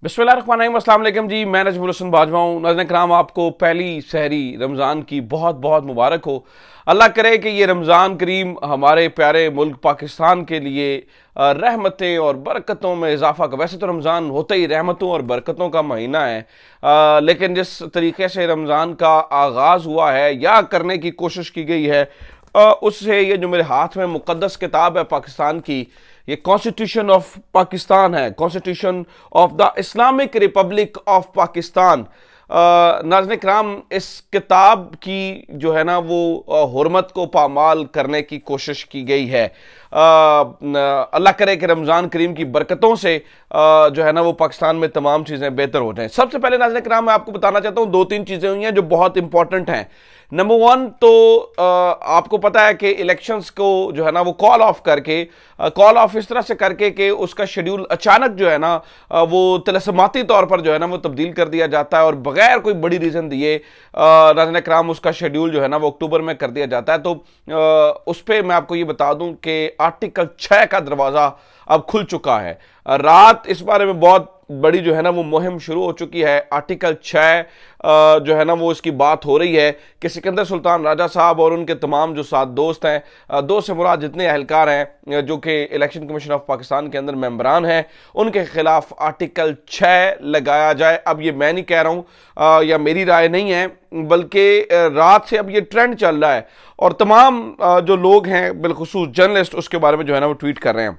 बिस्मिल्लाहिर्रहमानिर्रहीम, अस्सलाम वालेकुम जी। मैं नजमुल हसन बाजवा हूँ। नाज़रीन कराम, आपको पहली सहरी रमज़ान की बहुत बहुत मुबारक हो। अल्लाह करे कि ये रमज़ान करीम हमारे प्यारे मुल्क पाकिस्तान के लिए रहमतें और बरकतों में इजाफा का। वैसे तो रमज़ान होता ही रहमतों और बरकतों का महीना है, लेकिन जिस तरीके से रमज़ान का आगाज़ हुआ है या करने की कोशिश की गई है, उससे ये जो मेरे हाथ में मुक़द्दस किताब है पाकिस्तान की, ये कॉन्स्टिट्यूशन ऑफ पाकिस्तान है, constitution of the Islamic Republic of Pakistan. नाज़रीन कराम, इस किताब की जो है ना वो हुर्मत को पामाल करने की कोशिश की गई है। अल्लाह करे कि रमज़ान करीम की बरकतों से जो है ना वो पाकिस्तान में तमाम चीज़ें बेहतर हो जाएं। सबसे पहले नाज़रीन कराम, मैं आपको बताना चाहता हूँ, दो तीन चीज़ें हुई हैं जो बहुत इंपॉर्टेंट हैं। नंबर वन तो आपको पता है कि इलेक्शंस को जो है ना वो कॉल ऑफ इस तरह से करके कि उसका शेड्यूल अचानक जो है ना वो तिलस्माती तौर पर जो है ना वो तब्दील कर दिया जाता है और बगैर कोई बड़ी रीज़न दिए नाज़रीन कराम उसका शेड्यूल जो है ना वो अक्टूबर में कर दिया जाता है। तो उस पर मैं आपको ये बता दूं कि आर्टिकल 6 का दरवाज़ा अब खुल चुका है। रात इस बारे में बहुत बड़ी जो है ना वो मुहिम शुरू हो चुकी है। आर्टिकल 6 जो है ना वो इसकी बात हो रही है कि सिकंदर सुल्तान राजा साहब और उनके तमाम जो साथ दोस्त हैं, दोस्त से मुराद जितने अहलकार हैं जो कि इलेक्शन कमीशन ऑफ पाकिस्तान के अंदर मेंबरान हैं, उनके खिलाफ आर्टिकल 6 लगाया जाए। अब ये मैं नहीं कह रहा हूँ या मेरी राय नहीं है, बल्कि रात से अब ये ट्रेंड चल रहा है और तमाम जो लोग हैं बिलखुसूस जर्नलिस्ट उसके बारे में जो है ना वो ट्वीट कर रहे हैं।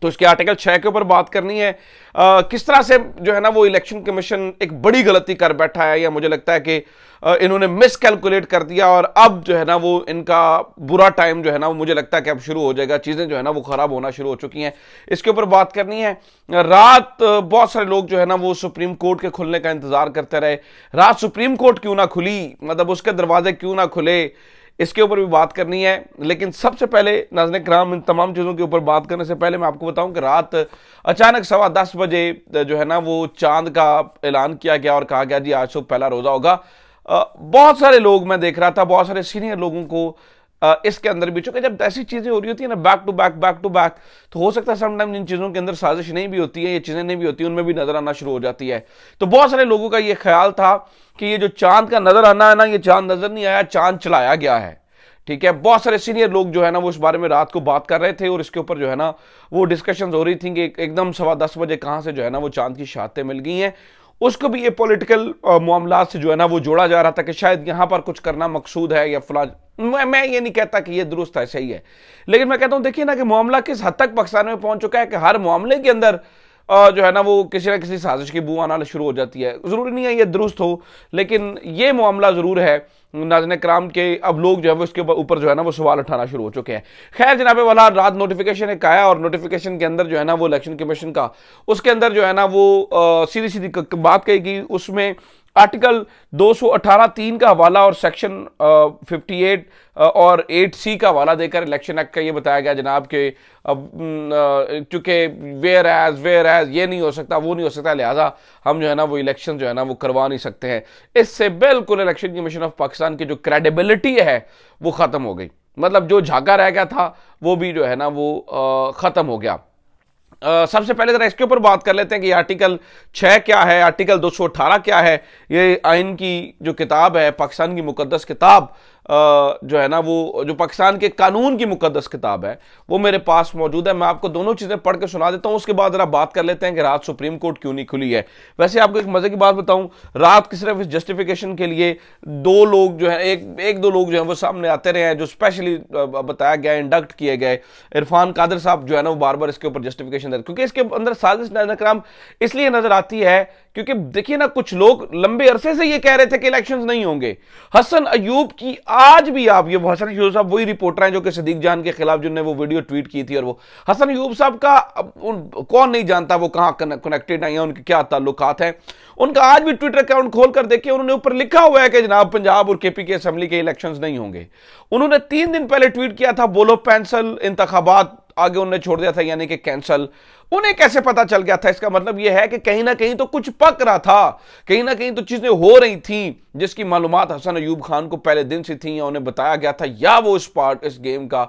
तो इसके आर्टिकल 6 के ऊपर बात करनी है। किस तरह से जो है ना वो इलेक्शन कमीशन एक बड़ी गलती कर बैठा है, या मुझे लगता है कि इन्होंने मिस कैलकुलेट कर दिया और अब जो है ना वो इनका बुरा टाइम जो है ना वो मुझे लगता है कि अब शुरू हो जाएगा। चीज़ें जो है ना वो ख़राब होना शुरू हो चुकी हैं। इसके ऊपर बात करनी है। रात बहुत सारे लोग जो है ना वो सुप्रीम कोर्ट के खुलने का इंतज़ार करते रहे। रात सुप्रीम कोर्ट क्यों ना खुली, मतलब उसके दरवाजे क्यों ना खुले, इसके ऊपर भी बात करनी है। लेकिन सबसे पहले नाज़रीन कराम, इन तमाम चीज़ों के ऊपर बात करने से पहले मैं आपको बताऊं कि रात अचानक 10:15 बजे जो है ना वो चांद का ऐलान किया गया और कहा गया जी आज सुबह पहला रोज़ा होगा। बहुत सारे लोग मैं देख रहा था, बहुत सारे सीनियर लोगों को इसके अंदर भी, चूंकि जब ऐसी चीज़ें हो रही होती है ना बैक टू बैक, तो हो सकता है समटाइम जिन चीज़ों के अंदर साजिश नहीं भी होती है, ये चीज़ें नहीं भी होती, उनमें भी नजर आना शुरू हो जाती है। तो बहुत सारे लोगों का ये ख्याल था कि ये जो चांद का नजर आना है ना, ये चांद नजर नहीं आया, चांद चलाया गया है। ठीक है, बहुत सारे सीनियर लोग जो है ना वो इस बारे में रात को बात कर रहे थे और इसके ऊपर जो है ना वो डिस्कशंस हो रही थी कि एकदम 10:15 बजे कहाँ से जो है ना वो चांद की शहादतें मिल गई हैं। उसको भी ये पॉलिटिकल मामला से जो है ना वो जोड़ा जा रहा था कि शायद यहां पर कुछ करना मकसूद है या फला। मैं ये नहीं कहता कि ये दुरुस्त है, सही है, लेकिन मैं कहता हूं देखिए ना कि मामला किस हद तक पाकिस्तान में पहुंच चुका है कि हर मामले के अंदर जो है ना वो किसी ना किसी साजिश की बू आना शुरू हो जाती है। जरूरी नहीं है ये दुरुस्त हो, लेकिन ये मामला जरूर है नाज़रीन कराम के अब लोग जो है वो इसके ऊपर जो है ना वो सवाल उठाना शुरू हो चुके हैं। खैर जनाब वाला, रात नोटिफिकेशन एक आया और नोटिफिकेशन के अंदर जो है ना वो इलेक्शन कमीशन का, उसके अंदर जो है ना वो सीधी सीधी बात कही गई। उसमें आर्टिकल 218(3) का हवाला और सेक्शन 58 और 8C का हवाला देकर इलेक्शन एक्ट का ये बताया गया जनाब के चूंकि वेयर एज ये नहीं हो सकता, वो नहीं हो सकता, लिहाजा हम जो है ना वो इलेक्शन जो है ना वो करवा नहीं सकते हैं। इससे बिल्कुल इलेक्शन कमीशन ऑफ पाकिस्तान की जो क्रेडिबिलिटी है वो खत्म हो गई। मतलब जो झाका रह गया था वो भी जो है ना वो खत्म हो गया। सबसे पहले जरा इसके ऊपर बात कर लेते हैं कि आर्टिकल 6 क्या है, आर्टिकल 218 क्या है। ये आइन की जो किताब है, पाकिस्तान की मुकद्दस किताब जो है ना वो जो पाकिस्तान के कानून की मुकद्दस किताब है वो मेरे पास मौजूद है। मैं आपको दोनों चीज़ें पढ़ के सुना देता हूं, उसके बाद जरा बात कर लेते हैं कि रात सुप्रीम कोर्ट क्यों नहीं खुली है। वैसे आपको एक मजे की बात बताऊं, रात की सिर्फ इस जस्टिफिकेशन के लिए दो लोग जो है एक दो लोग जो है वो सामने आते रहे हैं, जो स्पेशली बताया गया, इंडक्ट किए गए। इरफान कादर साहब जो है ना वो बार बार इसके ऊपर जस्टिफिकेशन दे, क्योंकि इसके अंदर साजिश नाज़रीन इसलिए नजर आती है क्योंकि देखिए ना कुछ लोग लंबे अरसे से ये कह रहे थे कि इलेक्शंस नहीं होंगे। हसन अयूब की आज भी आप ये हसन अयूब साहब वही रिपोर्टर हैं जो कि सदीक जान के खिलाफ जिन्होंने वो वीडियो ट्वीट की थी, और वो हसन अयूब साहब का कौन नहीं जानता वो कहां कनेक्टेड है या उनके क्या ताल्लुकात हैं। उनका आज भी ट्विटर अकाउंट खोल कर देखिए, उन्होंने ऊपर लिखा हुआ है कि जनाब पंजाब और केपी के असेंबली के इलेक्शंस नहीं होंगे। उन्होंने 3 दिन पहले ट्वीट किया था बोलो पेंसिल इंतखाबात, आगे उन्होंने छोड़ दिया था यानी कि कैंसल। उन्हें कैसे पता चल गया था? इसका मतलब यह है कि कहीं ना कहीं तो कुछ पक रहा था, कहीं ना कहीं तो चीजें हो रही थी जिसकी मालूमात हसन अयूब खान को पहले दिन से थी, या उन्हें बताया गया था, या वो इस गेम का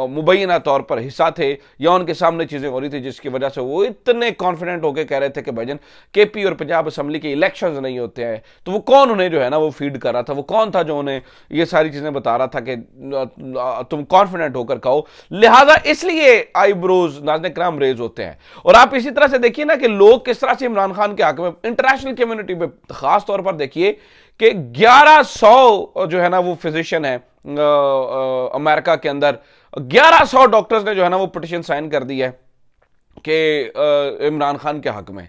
मुबैना तौर पर हिस्सा थे, या उनके सामने चीजें हो रही थी जिसकी वजह से वो इतने कॉन्फिडेंट होकर कह रहे थे कि भाईजान केपी और पंजाब असेंबली के इलेक्शंस नहीं होते हैं। तो वो कौन उन्हें जो है ना वो फीड कर रहा था? वो कौन था जो उन्हें ये सारी चीजें बता रहा था कि तुम कॉन्फिडेंट होकर कहो? लिहाजा इसलिए आईब्रोज नाज़रीन किराम रेज होते हैं। और आप इसी तरह से देखिए ना कि लोग किस तरह से इमरान खान के हक में इंटरनेशनल कम्युनिटी में खास तौर पर देखिए कि 1100 जो है ना वो फिजिशियन है अमेरिका के अंदर, 1100 डॉक्टर्स ने जो है ना वो पिटीशन साइन कर दी है कि इमरान खान के हक में,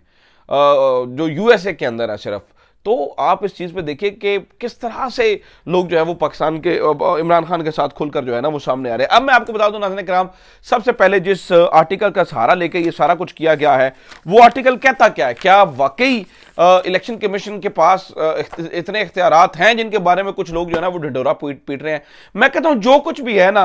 जो यूएसए के अंदर है सिर्फ। तो आप इस चीज पे देखिए कि किस तरह से लोग जो है वो पाकिस्तान के इमरान खान के साथ खुलकर जो है ना वो सामने आ रहे हैं। अब मैं आपको बता दूं नाज़रीन किराम, सबसे पहले जिस आर्टिकल का सहारा लेके ये सारा कुछ किया गया है, वो आर्टिकल कहता क्या है? क्या वाकई इलेक्शन कमीशन के पास इतने इख्तियारात हैं जिनके बारे में कुछ लोग जो है ना वो ढिंढोरा पीट रहे हैं? मैं कहता हूं जो कुछ भी है ना,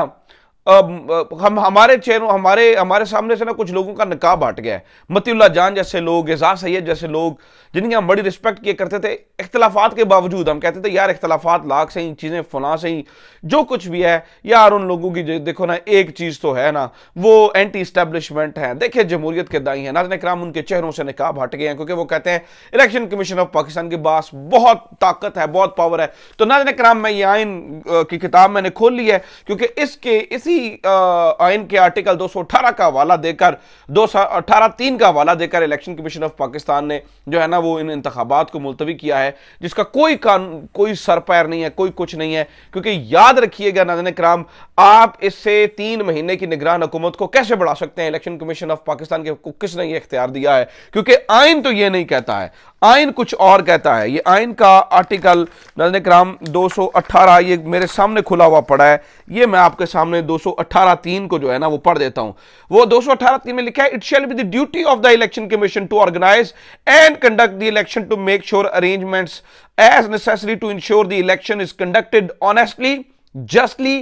हम हमारे चेहरों हमारे सामने से ना कुछ लोगों का निकाब हट गया है। मतीउल्लाह जान जैसे लोग, एजाज सैयद जैसे लोग, जिनकी हम बड़ी रिस्पेक्ट किए करते थे, इख्तलाफात के बावजूद हम कहते थे यार इख्तलाफात लाख से ही, चीजें फला से ही, जो कुछ भी है यार उन लोगों की देखो ना एक चीज तो है ना, वो एंटी स्टैब्लिशमेंट है, देखिए जमहूरियत के दाई है। नाज़रीन किराम उनके चेहरों से निकाब हट गए हैं क्योंकि वो कहते हैं इलेक्शन कमीशन ऑफ पाकिस्तान के पास बहुत ताकत है, बहुत पावर है। तो नाज़रीन किराम मैं ये आइन की किताब मैंने खोल ली है क्योंकि इसी आइन के आर्टिकल 218 का हवाला देकर, 218(3) का हवाला देकर इलेक्शन कमीशन ऑफ पाकिस्तान ने जो है ना वो इन इंतखाबात को मुलतवी किया है, जिसका कोई सर पैर नहीं है, कोई कुछ नहीं है। क्योंकि याद रखिएगा नाज़रीन किराम, आप इससे 3 महीने की निगरान हुकूमत को कैसे बढ़ा सकते हैं? इलेक्शन कमीशन ऑफ पाकिस्तान को किसने ये इख्तियार दिया है? क्योंकि आइन तो ये नहीं कहता है, आइन कुछ और कहता है। ये आइन का आर्टिकल नाज़रीन किराम 218, ये मेरे सामने खुला हुआ पड़ा है, ये मैं आपके सामने 218(3) को जो है ना वो पढ़ देता हूं। वो 218(3) में लिखा है, it shall be the duty of the election commission to organise and conduct the election to make sure arrangements as necessary to ensure the election is conducted honestly, justly,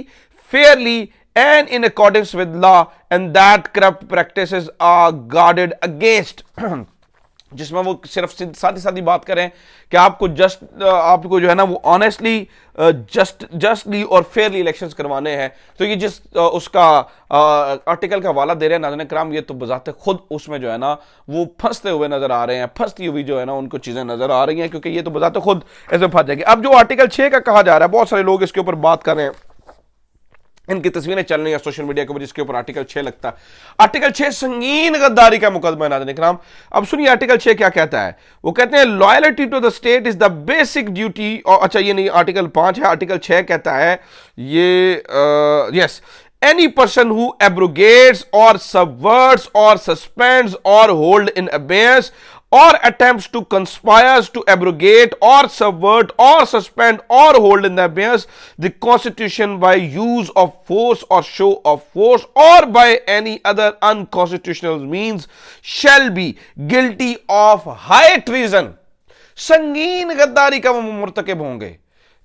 fairly and in accordance with law and that corrupt practices are guarded against। जिसमें वो सिर्फ सादी बात करें कि आपको जो है ना वो ऑनेस्टली, जस्टली और फेयरली इलेक्शंस करवाने हैं। तो ये जिस उसका आर्टिकल का हवाला दे रहे हैं नाज़रीन किराम, ये तो बजाते खुद उसमें जो है ना वो फंसते हुए नजर आ रहे हैं, फंसती हुई जो है ना उनको चीजें नजर आ रही हैं, क्योंकि ये तो बजाते खुद ऐसे फंस जाएंगे। अब जो आर्टिकल 6 का कहा जा रहा है, बहुत सारे लोग इसके ऊपर बात कर रहे हैं, इनकी तस्वीरें चल रही हैं सोशल मीडिया के ऊपर जिसके ऊपर आर्टिकल 6 लगता है। आर्टिकल 6 संगीन गद्दारी का मुकदमा है नाज़रीन किराम। अब सुनिए आर्टिकल 6 क्या कहता है। वो कहते हैं loyalty to the state is the basic duty. और अच्छा ये नहीं, आर्टिकल 5 है, आर्टिकल 6 कहता है ये yes, any person who abrogates or subverts or suspends or hold in abeyance or attempts to conspires to abrogate or subvert or suspend or hold in abeyance the constitution by use of force or show of force or by any other unconstitutional means shall be guilty of high treason। संगीन गद्दारी का वो मुर्तकिब होंगे।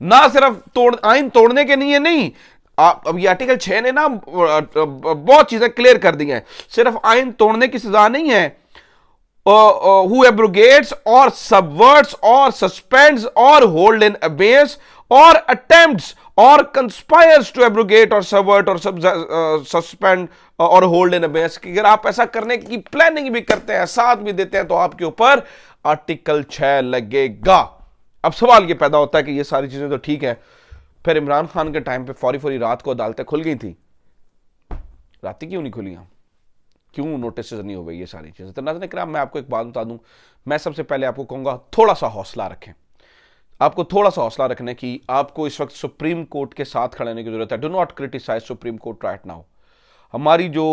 ना सिर्फ आइन तोड़ने के लिए नहीं, अब ये आर्टिकल 6 ने ना बहुत चीजें क्लियर कर दी हैं। सिर्फ आइन तोड़ने की सजा नहीं है, who abrogates or subverts or suspends or hold in abeyance or attempts or conspires to abrogate or subvert or suspend or hold in abeyance। अगर आप ऐसा करने की प्लानिंग भी करते हैं, साथ भी देते हैं, तो आपके ऊपर आर्टिकल 6 लगेगा। अब सवाल ये पैदा होता है कि ये सारी चीजें तो ठीक है, फिर इमरान खान के टाइम पे फौरी रात को अदालतें खुल गई थी, रात क्यों नहीं खुली? क्यों नोटिस नहीं हो गई ये सारी चीजें? तो नाज़रीन किराम मैं आपको एक बात बता दूं, मैं सबसे पहले आपको कहूंगा थोड़ा सा हौसला रखें। आपको थोड़ा सा हौसला रखने की, आपको इस वक्त सुप्रीम कोर्ट के साथ खड़े होने की जरूरत है। Do not criticise supreme court right now. हमारी जो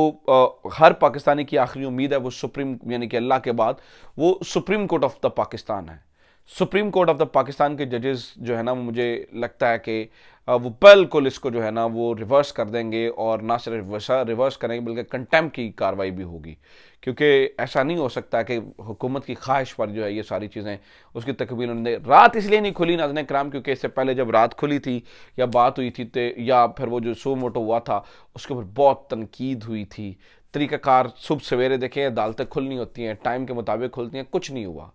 हर पाकिस्तानी की आखिरी उम्मीद है वो सुप्रीम, यानी कि अल्लाह के बाद, वो supreme court of the Pakistan है। Supreme court of the Pakistan के जजेस जो है ना, मुझे लगता है कि वो बिल्कुल इसको जो है ना वो रिवर्स कर देंगे, और ना सिर्फ रिवर्स करेंगे बल्कि कंटेम्प्ट की कार्रवाई भी होगी। क्योंकि ऐसा नहीं हो सकता कि हुकूमत की ख्वाहिश पर जो है ये सारी चीज़ें, उसकी तकमील उन्होंने रात इसलिए नहीं खुली नाज़रीन किराम क्योंकि इससे पहले जब रात खुली थी या बात हुई थी, या फिर वो जो सो मोटो हुआ था उसके ऊपर बहुत तनकीद हुई थी, तरीक़ाकार सुबह सवेरे देखें अदालतें खुलनी होती हैं, टाइम के मुताबिक खुलती हैं, कुछ नहीं हुआ,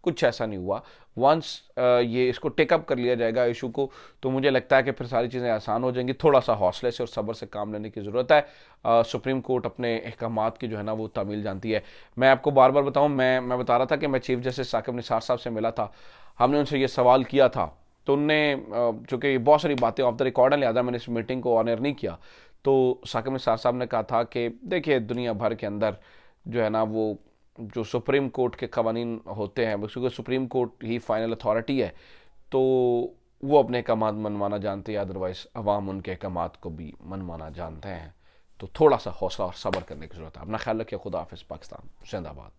कुछ ऐसा नहीं हुआ। वंस ये इसको टेकअप कर लिया जाएगा इशू को, तो मुझे लगता है कि फिर सारी चीज़ें आसान हो जाएंगी। थोड़ा सा हौसले से और सब्र से काम लेने की ज़रूरत है। सुप्रीम कोर्ट अपने अहकामात की जो है ना वो तामील जानती है। मैं आपको बार बार बताऊं, मैं बता रहा था कि मैं चीफ जस्टिस साकिब निसार साहब से मिला था, हमने उनसे ये सवाल किया था, तो उनने चूँकि बहुत सारी बातें ऑफ द रिकॉर्ड हैं, लिहाजा मैंने इस मीटिंग को ऑनर नहीं किया, तो साकिब निसार साहब ने कहा था कि देखिए दुनिया भर के अंदर जो है ना वो जो सुप्रीम कोर्ट के कवानीन होते हैं, क्योंकि सुप्रीम कोर्ट ही फाइनल अथॉरिटी है, तो वो अपने अहकामात मनवाना जानते हैं, अदरवाइज अवाम उनके अहकामात को भी मनवाना जानते हैं। तो थोड़ा सा हौसला और सब्र करने की ज़रूरत है। अपना ख्याल रखिए। खुदा हाफिज़। पाकिस्तान जिंदाबाद।